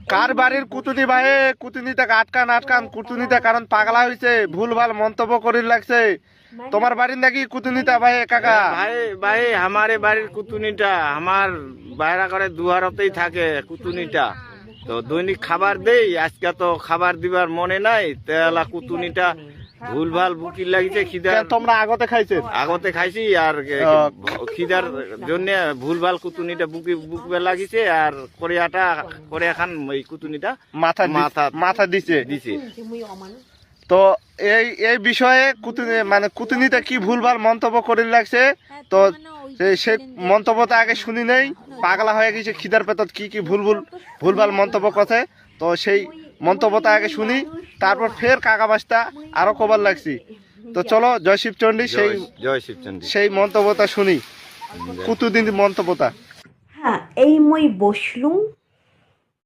কার বাড়ির কুতুনি ভাই কুতুনিতে আটকান আটকান কুতুনিতে কারণ পাগলা হয়েছে ভুলভাল মন্তব্য করির লাগছে তোমার বাড়ির নাকি কুতুনিতা ভাই কাকা ভাই ভাই আমারে বাড়ির কুতুনিটা আমার বাইরা করে দুয়ারতেই থাকে কুতুনিটা তো দৈনিক খাবার দেই আজকে তো খাবার দিবার মনে নাই তেলা কুতুনিটা ভুলভাল বুকির লাগিছে খিদার তোমরা আগতে খাইছেন আগতে খাইছি আর খিদার জন্য ভুলভাল কুতুনিটা বুকবে লাগিছে আর করে খান এই কুতুনিটা মাথা মাথা মাথা দিছে দিছে তো এই বিষয়ে কুতুনি মানে কুতুনিটা কি ভুলভাল মন্তব্য করির লাগছে তো সে মন্তব্যটা আগে শুনি নেই পাগলা হয়ে গেছে খিদার পেটত কি ভুলভাল মন্তব্য কথা তো সেই মন্তব্যটা আগে শুনি তারপর ফের কাকা বাস্তা আরো কবার লাগছি তো চলো জয় শিবচন্ডী জয় শিবচন্ডী সেই মন্তব্যটা শুনি কুতুদিন মন্তব্যটা হ্যাঁ এই মই বসলুম